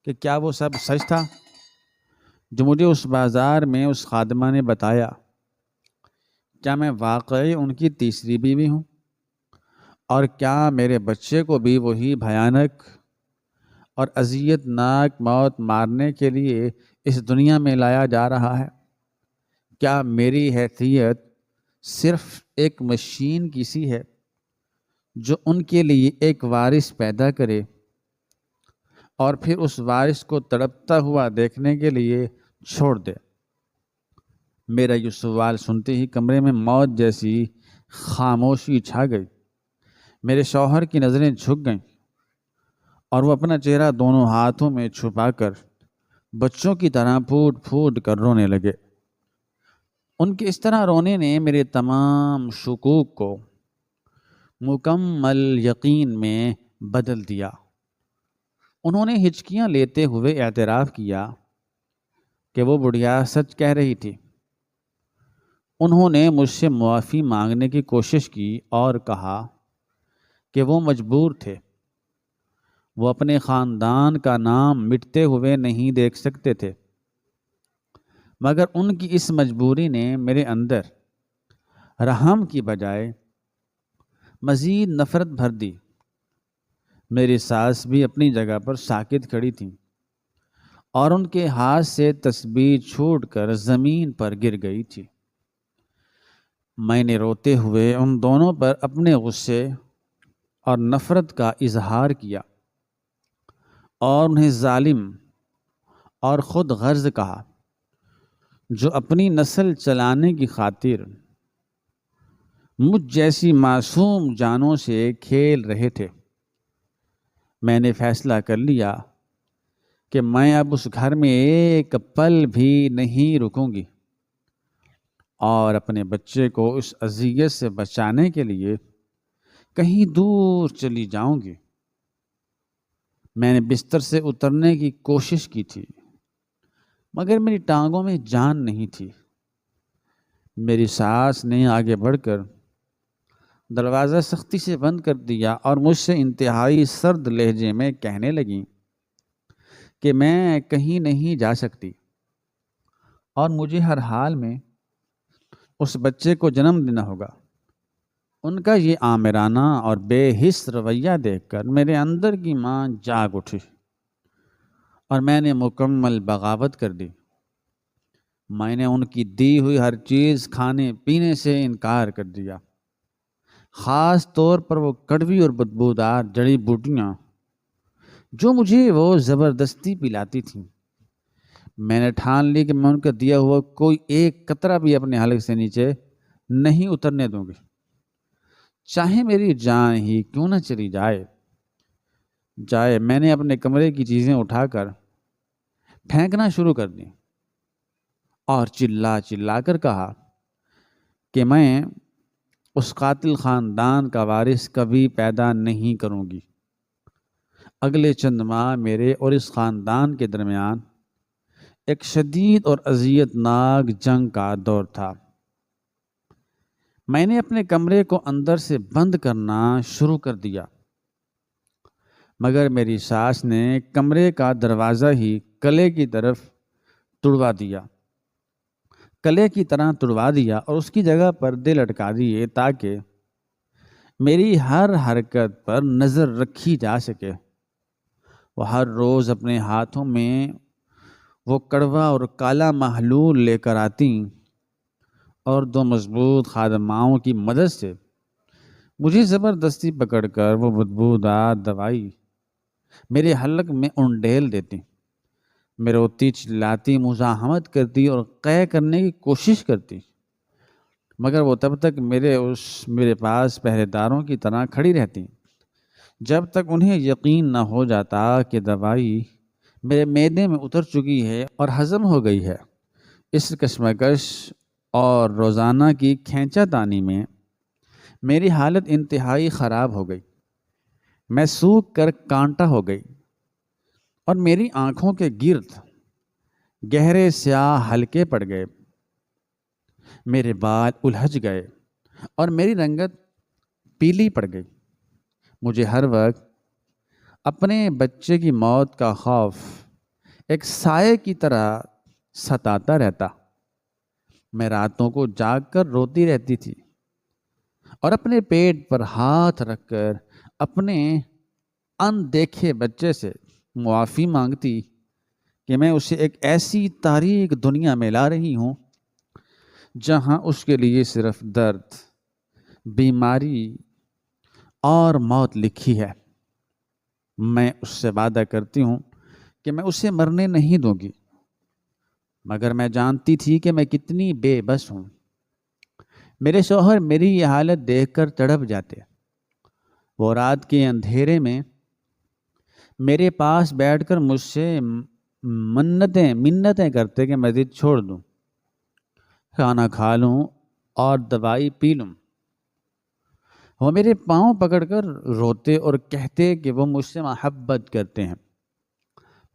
کہ کیا وہ سب سچ تھا جو مجھے اس بازار میں اس خادمہ نے بتایا؟ کیا میں واقعی ان کی تیسری بیوی ہوں؟ اور کیا میرے بچے کو بھی وہی بھیانک اور اذیت ناک موت مارنے کے لیے اس دنیا میں لایا جا رہا ہے؟ کیا میری حیثیت صرف ایک مشین کی سی ہے جو ان کے لیے ایک وارث پیدا کرے اور پھر اس وارث کو تڑپتا ہوا دیکھنے کے لیے چھوڑ دے؟ میرا یہ سوال سنتے ہی کمرے میں موت جیسی خاموشی چھا گئی۔ میرے شوہر کی نظریں جھک گئیں اور وہ اپنا چہرہ دونوں ہاتھوں میں چھپا کر بچوں کی طرح پھوٹ پھوٹ کر رونے لگے۔ ان کے اس طرح رونے نے میرے تمام شکوک کو مکمل یقین میں بدل دیا۔ انہوں نے ہچکیاں لیتے ہوئے اعتراف کیا کہ وہ بڑھیا سچ کہہ رہی تھی۔ انہوں نے مجھ سے معافی مانگنے کی کوشش کی اور کہا کہ وہ مجبور تھے، وہ اپنے خاندان کا نام مٹتے ہوئے نہیں دیکھ سکتے تھے، مگر ان کی اس مجبوری نے میرے اندر رحم کی بجائے مزید نفرت بھر دی۔ میری ساس بھی اپنی جگہ پر ساکت کھڑی تھیں اور ان کے ہاتھ سے تسبیح چھوٹ کر زمین پر گر گئی تھی۔ میں نے روتے ہوئے ان دونوں پر اپنے غصے اور نفرت کا اظہار کیا اور انہیں ظالم اور خود غرض کہا، جو اپنی نسل چلانے کی خاطر مجھ جیسی معصوم جانوں سے کھیل رہے تھے۔ میں نے فیصلہ کر لیا کہ میں اب اس گھر میں ایک پل بھی نہیں رکوں گی اور اپنے بچے کو اس اذیت سے بچانے کے لیے کہیں دور چلی جاؤں گی۔ میں نے بستر سے اترنے کی کوشش کی تھی، مگر میری ٹانگوں میں جان نہیں تھی۔ میری ساس نے آگے بڑھ کر دروازہ سختی سے بند کر دیا اور مجھ سے انتہائی سرد لہجے میں کہنے لگیں کہ میں کہیں نہیں جا سکتی اور مجھے ہر حال میں اس بچے کو جنم دینا ہوگا۔ ان کا یہ آمرانہ اور بے حس رویہ دیکھ کر میرے اندر کی ماں جاگ اٹھی اور میں نے مکمل بغاوت کر دی۔ میں نے ان کی دی ہوئی ہر چیز کھانے پینے سے انکار کر دیا، خاص طور پر وہ کڑوی اور بدبودار جڑی بوٹیاں جو مجھے وہ زبردستی پلاتی تھیں۔ میں نے ٹھان لی کہ میں ان کا دیا ہوا کوئی ایک قطرہ بھی اپنے حلق سے نیچے نہیں اترنے دوں گی، چاہے میری جان ہی کیوں نہ چلی جائے۔ میں نے اپنے کمرے کی چیزیں اٹھا کر پھینکنا شروع کر دی اور چلا چلا کر کہا کہ میں اس قاتل خاندان کا وارث کبھی پیدا نہیں کروں گی۔ اگلے چند ماہ میرے اور اس خاندان کے درمیان ایک شدید اور اذیت ناک جنگ کا دور تھا۔ میں نے اپنے کمرے کو اندر سے بند کرنا شروع کر دیا، مگر میری ساس نے کمرے کا دروازہ ہی کلے کی طرح تڑوا دیا اور اس کی جگہ پردے لٹکا دیے تاکہ میری ہر حرکت پر نظر رکھی جا سکے۔ وہ ہر روز اپنے ہاتھوں میں وہ کڑوا اور کالا محلول لے کر آتی اور دو مضبوط خادماؤں کی مدد سے مجھے زبردستی پکڑ کر وہ بدبودار دوائی میرے حلق میں انڈیل دیتی۔ میں روتی، چلاتی، مزاحمت کرتی اور قے کرنے کی کوشش کرتی، مگر وہ تب تک میرے پاس پہرے داروں کی طرح کھڑی رہتی جب تک انہیں یقین نہ ہو جاتا کہ دوائی میرے معدے میں اتر چکی ہے اور ہضم ہو گئی ہے۔ اس کشمکش اور روزانہ کی کھینچا تانی میں میری حالت انتہائی خراب ہو گئی۔ میں سوکھ کر کانٹا ہو گئی اور میری آنکھوں کے گرد گہرے سیاہ حلقے پڑ گئے۔ میرے بال الجھ گئے اور میری رنگت پیلی پڑ گئی۔ مجھے ہر وقت اپنے بچے کی موت کا خوف ایک سائے کی طرح ستاتا رہتا۔ میں راتوں کو جاگ کر روتی رہتی تھی اور اپنے پیٹ پر ہاتھ رکھ کر اپنے اندیکھے بچے سے معافی مانگتی کہ میں اسے ایک ایسی تاریک دنیا میں لا رہی ہوں جہاں اس کے لیے صرف درد، بیماری اور موت لکھی ہے۔ میں اس سے وعدہ کرتی ہوں کہ میں اسے مرنے نہیں دوں گی، مگر میں جانتی تھی کہ میں کتنی بے بس ہوں۔ میرے شوہر میری یہ حالت دیکھ کر تڑپ جاتے۔ وہ رات کے اندھیرے میں میرے پاس بیٹھ کر مجھ سے منتیں کرتے کہ مزید چھوڑ دوں، کھانا کھا لوں اور دوائی پی لوں۔ وہ میرے پاؤں پکڑ کر روتے اور کہتے کہ وہ مجھ سے محبت کرتے ہیں،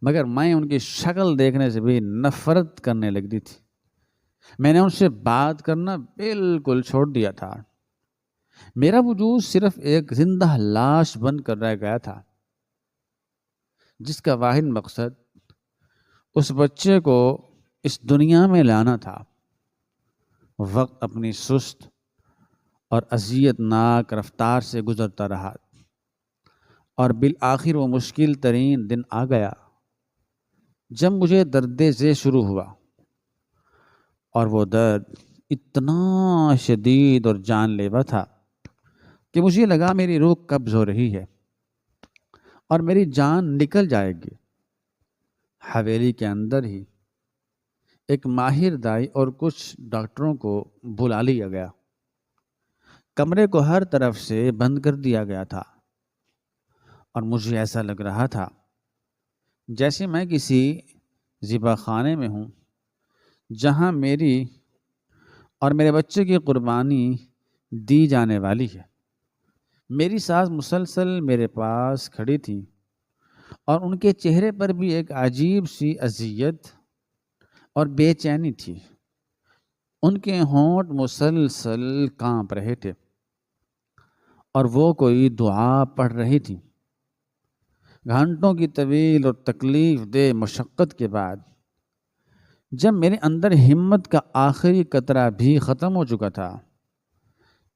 مگر میں ان کی شکل دیکھنے سے بھی نفرت کرنے لگتی تھی۔ میں نے ان سے بات کرنا بالکل چھوڑ دیا تھا۔ میرا وجود صرف ایک زندہ لاش بن کر رہ گیا تھا جس کا واحد مقصد اس بچے کو اس دنیا میں لانا تھا۔ وقت اپنی سست اور اذیت ناک رفتار سے گزرتا رہا اور بالآخر وہ مشکل ترین دن آ گیا جب مجھے درد ذیل شروع ہوا، اور وہ درد اتنا شدید اور جان لیوا تھا کہ مجھے لگا میری روح قبض ہو رہی ہے اور میری جان نکل جائے گی۔ حویلی کے اندر ہی ایک ماہر دائی اور کچھ ڈاکٹروں کو بلا لیا گیا۔ کمرے کو ہر طرف سے بند کر دیا گیا تھا اور مجھے ایسا لگ رہا تھا جیسے میں کسی ذبح خانے میں ہوں جہاں میری اور میرے بچے کی قربانی دی جانے والی ہے۔ میری ساس مسلسل میرے پاس کھڑی تھی اور ان کے چہرے پر بھی ایک عجیب سی اذیت اور بے چینی تھی۔ ان کے ہونٹ مسلسل کانپ رہے تھے اور وہ کوئی دعا پڑھ رہی تھی۔ گھنٹوں کی طویل اور تکلیف دہ مشقت کے بعد جب میرے اندر ہمت کا آخری قطرہ بھی ختم ہو چکا تھا،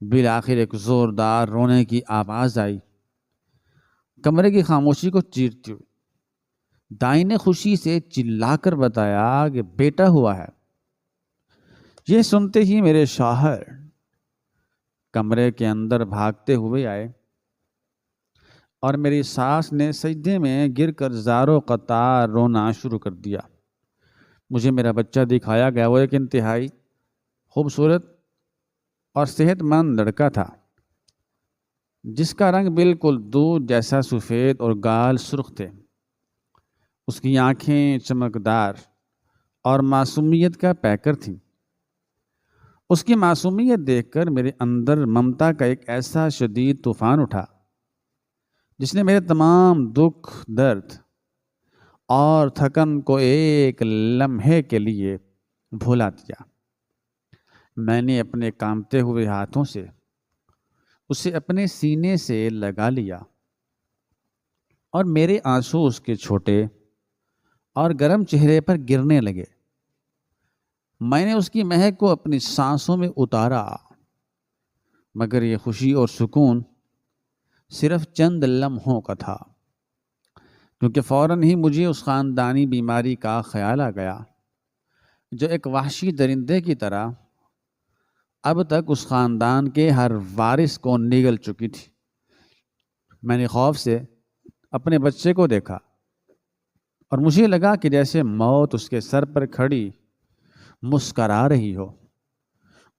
بالآخر ایک زوردار رونے کی آواز آئی، کمرے کی خاموشی کو چیرتی ہوئی۔ دائی نے خوشی سے چلا کر بتایا کہ بیٹا ہوا ہے۔ یہ سنتے ہی میرے شوہر کمرے کے اندر بھاگتے ہوئے آئے اور میری ساس نے سجدے میں گر کر زاروں قطار رونا شروع کر دیا۔ مجھے میرا بچہ دکھایا گیا، وہ ایک انتہائی خوبصورت اور صحت مند لڑکا تھا، جس کا رنگ بالکل دودھ جیسا سفید اور گال سرخ تھے۔ اس کی آنکھیں چمکدار اور معصومیت کا پیکر تھیں۔ اس کی معصومیت دیکھ کر میرے اندر ممتا کا ایک ایسا شدید طوفان اٹھا جس نے میرے تمام دکھ، درد اور تھکن کو ایک لمحے کے لیے بھولا دیا۔ میں نے اپنے کانپتے ہوئے ہاتھوں سے اسے اپنے سینے سے لگا لیا اور میرے آنسو اس کے چھوٹے اور گرم چہرے پر گرنے لگے۔ میں نے اس کی مہک کو اپنی سانسوں میں اتارا، مگر یہ خوشی اور سکون صرف چند لمحوں کا تھا، کیونکہ فوراً ہی مجھے اس خاندانی بیماری کا خیال آ گیا جو ایک وحشی درندے کی طرح اب تک اس خاندان کے ہر وارث کو نگل چکی تھی۔ میں نے خوف سے اپنے بچے کو دیکھا اور مجھے لگا کہ جیسے موت اس کے سر پر کھڑی مسکرا رہی ہو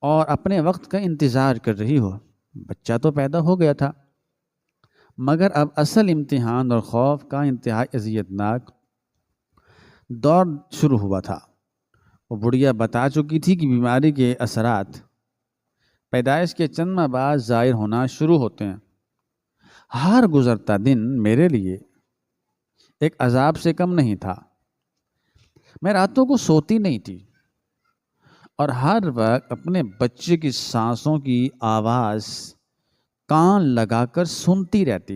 اور اپنے وقت کا انتظار کر رہی ہو۔ بچہ تو پیدا ہو گیا تھا، مگر اب اصل امتحان اور خوف کا انتہائی اذیتناک دور شروع ہوا تھا۔ وہ بڑھیا بتا چکی تھی کہ بیماری کے اثرات پیدائش کے چند ماہ بعد ظاہر ہونا شروع ہوتے ہیں۔ ہر گزرتا دن میرے لیے ایک عذاب سے کم نہیں تھا۔ میں راتوں کو سوتی نہیں تھی اور ہر وقت اپنے بچے کی سانسوں کی آواز کان لگا کر سنتی رہتی۔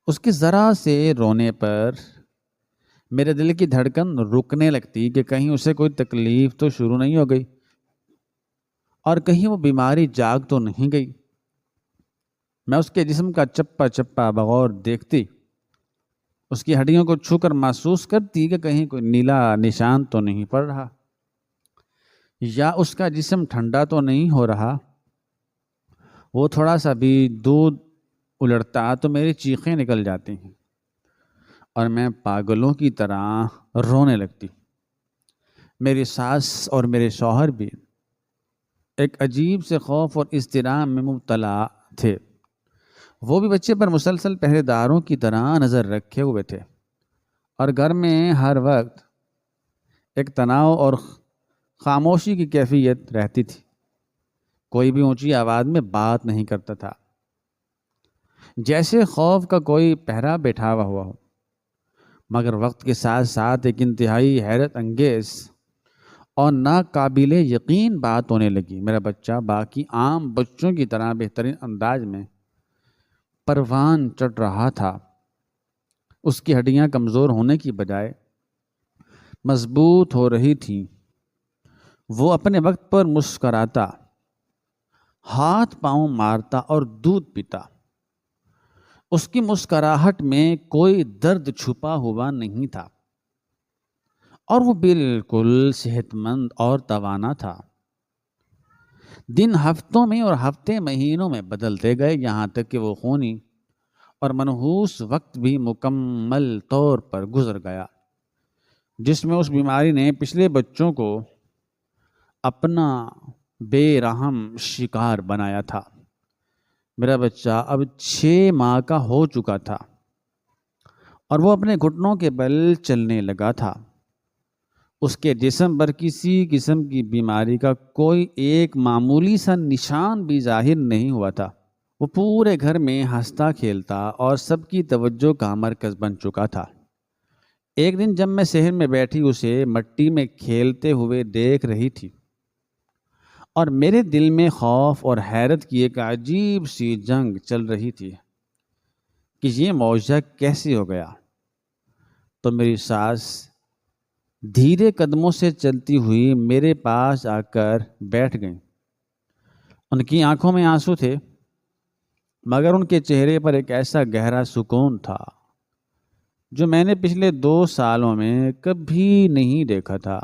اس کے ذرا سے رونے پر میرے دل کی دھڑکن رکنے لگتی کہ کہیں اسے کوئی تکلیف تو شروع نہیں ہو گئی اور کہیں وہ بیماری جاگ تو نہیں گئی۔ میں اس کے جسم کا چپا چپا بغور دیکھتی، اس کی ہڈیوں کو چھو کر محسوس کرتی کہ کہیں کوئی نیلا نشان تو نہیں پڑ رہا، یا اس کا جسم ٹھنڈا تو نہیں ہو رہا۔ وہ تھوڑا سا بھی دودھ الٹتا تو میری چیخیں نکل جاتی ہیں اور میں پاگلوں کی طرح رونے لگتی۔ میری ساس اور میرے شوہر بھی ایک عجیب سے خوف اور اضطراب میں مبتلا تھے۔ وہ بھی بچے پر مسلسل پہرے داروں کی طرح نظر رکھے ہوئے تھے اور گھر میں ہر وقت ایک تناؤ اور خاموشی کی کیفیت رہتی تھی۔ کوئی بھی اونچی آواز میں بات نہیں کرتا تھا، جیسے خوف کا کوئی پہرا بیٹھا ہوا ہو۔ مگر وقت کے ساتھ ساتھ ایک انتہائی حیرت انگیز اور ناقابل یقین بات ہونے لگی۔ میرا بچہ باقی عام بچوں کی طرح بہترین انداز میں پروان چڑھ رہا تھا۔ اس کی ہڈیاں کمزور ہونے کی بجائے مضبوط ہو رہی تھیں۔ وہ اپنے وقت پر مسکراتا، ہاتھ پاؤں مارتا اور دودھ پیتا۔ اس کی مسکراہٹ میں کوئی درد چھپا ہوا نہیں تھا اور وہ بالکل صحت مند اور توانا تھا۔ دن ہفتوں میں اور ہفتے مہینوں میں بدلتے گئے، یہاں تک کہ وہ خونی اور منحوس وقت بھی مکمل طور پر گزر گیا جس میں اس بیماری نے پچھلے بچوں کو اپنا بے رحم شکار بنایا تھا۔ میرا بچہ اب 6 ماہ کا ہو چکا تھا اور وہ اپنے گھٹنوں کے بل چلنے لگا تھا۔ اس کے جسم پر کسی قسم کی بیماری کا کوئی ایک معمولی سا نشان بھی ظاہر نہیں ہوا تھا۔ وہ پورے گھر میں ہنستا کھیلتا اور سب کی توجہ کا مرکز بن چکا تھا۔ ایک دن جب میں صحن میں بیٹھی اسے مٹی میں کھیلتے ہوئے دیکھ رہی تھی اور میرے دل میں خوف اور حیرت کی ایک عجیب سی جنگ چل رہی تھی، کہ یہ معجزہ کیسے ہو گیا، تو میری ساس دھیرے قدموں سے چلتی ہوئی میرے پاس آ کر بیٹھ گئیں۔ ان کی آنکھوں میں آنسو تھے، مگر ان کے چہرے پر ایک ایسا گہرا سکون تھا جو میں نے پچھلے 2 سالوں میں کبھی نہیں دیکھا تھا۔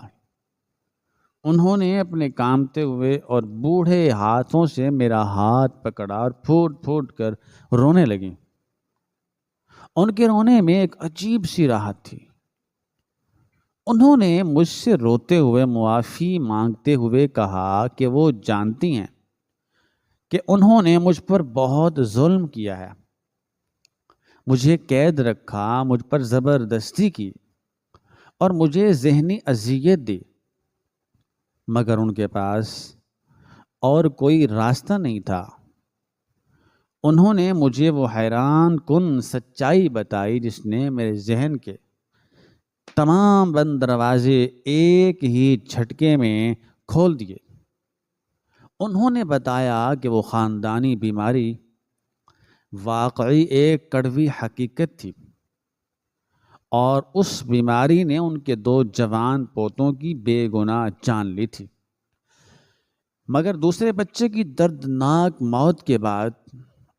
انہوں نے اپنے کامتے ہوئے اور بوڑھے ہاتھوں سے میرا ہاتھ پکڑا اور پھوٹ پھوٹ کر رونے لگیں۔ ان کے رونے میں ایک عجیب سی راحت تھی۔ انہوں نے مجھ سے روتے ہوئے معافی مانگتے ہوئے کہا کہ وہ جانتی ہیں کہ انہوں نے مجھ پر بہت ظلم کیا ہے، مجھے قید رکھا، مجھ پر زبردستی کی اور مجھے ذہنی اذیت دی، مگر ان کے پاس اور کوئی راستہ نہیں تھا۔ انہوں نے مجھے وہ حیران کن سچائی بتائی جس نے میرے ذہن کے تمام بند دروازے ایک ہی جھٹکے میں کھول دیے۔ انہوں نے بتایا کہ وہ خاندانی بیماری واقعی ایک کڑوی حقیقت تھی اور اس بیماری نے ان کے 2 جوان پوتوں کی بے گناہ جان لی تھی، مگر دوسرے بچے کی دردناک موت کے بعد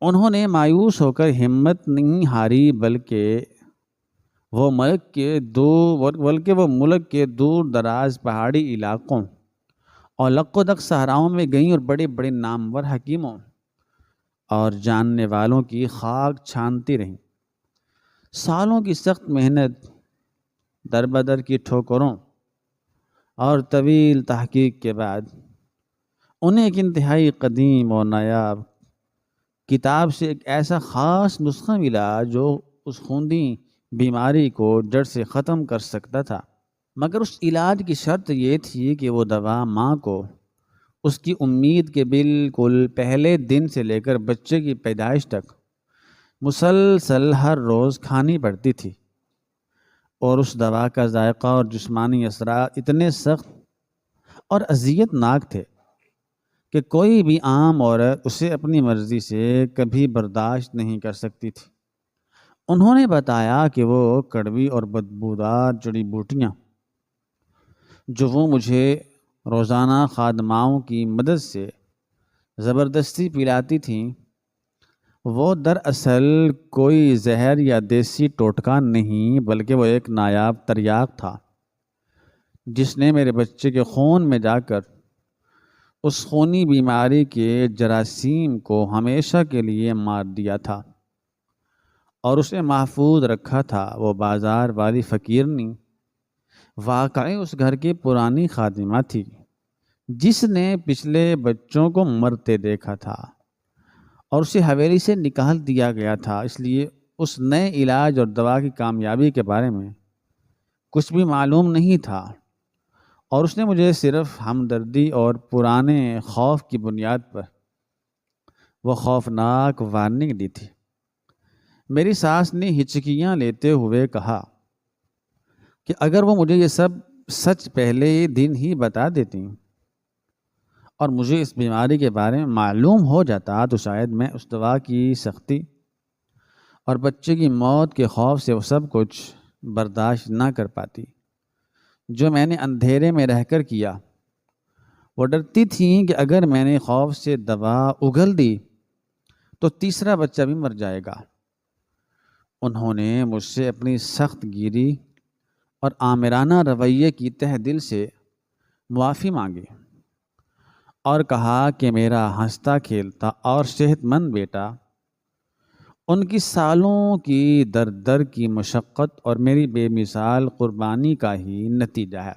انہوں نے مایوس ہو کر ہمت نہیں ہاری، بلکہ وہ ملک کے دور دراز پہاڑی علاقوں اور لق و دق صحراؤں میں گئیں اور بڑے بڑے نامور حکیموں اور جاننے والوں کی خاک چھانتی رہیں۔ سالوں کی سخت محنت، در بدر کی ٹھوکروں اور طویل تحقیق کے بعد انہیں ایک انتہائی قدیم اور نایاب کتاب سے ایک ایسا خاص نسخہ ملا جو اس خونی بیماری کو جڑ سے ختم کر سکتا تھا، مگر اس علاج کی شرط یہ تھی کہ وہ دوا ماں کو اس کی امید کے بالکل پہلے دن سے لے کر بچے کی پیدائش تک مسلسل ہر روز کھانی پڑتی تھی، اور اس دوا کا ذائقہ اور جسمانی اثرات اتنے سخت اور اذیت ناک تھے کہ کوئی بھی عام عورت اسے اپنی مرضی سے کبھی برداشت نہیں کر سکتی تھی۔ انہوں نے بتایا کہ وہ کڑوی اور بدبودار جڑی بوٹیاں جو وہ مجھے روزانہ خادماؤں کی مدد سے زبردستی پلاتی تھیں، وہ دراصل کوئی زہر یا دیسی ٹوٹکا نہیں، بلکہ وہ ایک نایاب تریاق تھا جس نے میرے بچے کے خون میں جا کر اس خونی بیماری کے جراثیم کو ہمیشہ کے لیے مار دیا تھا اور اسے محفوظ رکھا تھا۔ وہ بازار والی فقیرنی واقعی اس گھر کی پرانی خادمہ تھی جس نے پچھلے بچوں کو مرتے دیکھا تھا اور اسے حویلی سے نکال دیا گیا تھا، اس لیے اس نئے علاج اور دوا کی کامیابی کے بارے میں کچھ بھی معلوم نہیں تھا، اور اس نے مجھے صرف ہمدردی اور پرانے خوف کی بنیاد پر وہ خوفناک وارننگ دی تھی۔ میری ساس نے ہچکیاں لیتے ہوئے کہا کہ اگر وہ مجھے یہ سب سچ پہلے دن ہی بتا دیتی اور مجھے اس بیماری کے بارے میں معلوم ہو جاتا تو شاید میں اس دوا کی سختی اور بچے کی موت کے خوف سے وہ سب کچھ برداشت نہ کر پاتی جو میں نے اندھیرے میں رہ کر کیا۔ وہ ڈرتی تھیں کہ اگر میں نے خوف سے دوا اگل دی تو تیسرا بچہ بھی مر جائے گا۔ انہوں نے مجھ سے اپنی سخت گیری اور آمرانہ رویے کی تہ دل سے معافی مانگی اور کہا کہ میرا ہنستا کھیلتا اور صحت مند بیٹا ان کی سالوں کی در در کی مشقت اور میری بے مثال قربانی کا ہی نتیجہ ہے۔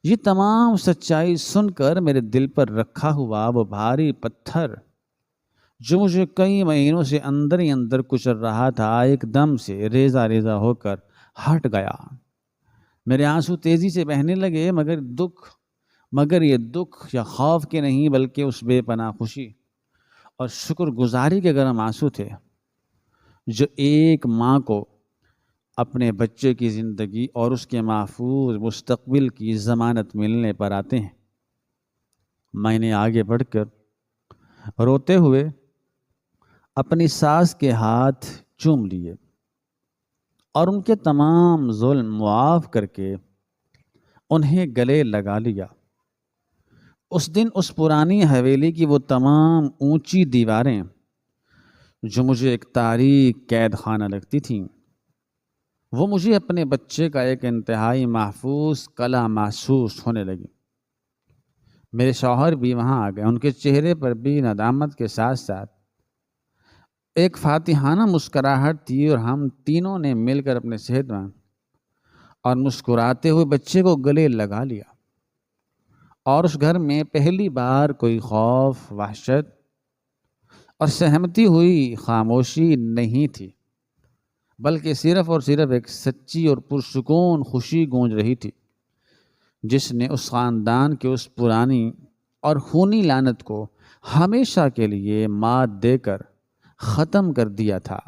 یہ تمام سچائی سن کر میرے دل پر رکھا ہوا وہ بھاری پتھر جو مجھے کئی مہینوں سے اندر ہی اندر کچل رہا تھا ایک دم سے ریزہ ریزہ ہو کر ہٹ گیا۔ میرے آنسو تیزی سے بہنے لگے، مگر یہ دکھ یا خوف کے نہیں، بلکہ اس بے پناہ خوشی اور شکر گزاری کے گرم آنسو تھے جو ایک ماں کو اپنے بچے کی زندگی اور اس کے محفوظ مستقبل کی ضمانت ملنے پر آتے ہیں۔ میں نے آگے بڑھ کر روتے ہوئے اپنی ساس کے ہاتھ چوم لیے اور ان کے تمام ظلم معاف کر کے انہیں گلے لگا لیا۔ اس دن اس پرانی حویلی کی وہ تمام اونچی دیواریں جو مجھے ایک تاریک قید خانہ لگتی تھیں، وہ مجھے اپنے بچے کا ایک انتہائی محفوظ قلعہ محسوس ہونے لگی۔ میرے شوہر بھی وہاں آ گئے۔ ان کے چہرے پر بھی ندامت کے ساتھ ساتھ ایک فاتحانہ مسکراہٹ تھی، اور ہم تینوں نے مل کر اپنے صحت مند اور مسکراتے ہوئے بچے کو گلے لگا لیا، اور اس گھر میں پہلی بار کوئی خوف، وحشت اور سہمتی ہوئی خاموشی نہیں تھی، بلکہ صرف اور صرف ایک سچی اور پرسکون خوشی گونج رہی تھی، جس نے اس خاندان کے اس پرانی اور خونی لعنت کو ہمیشہ کے لیے مات دے کر ختم کر دیا تھا۔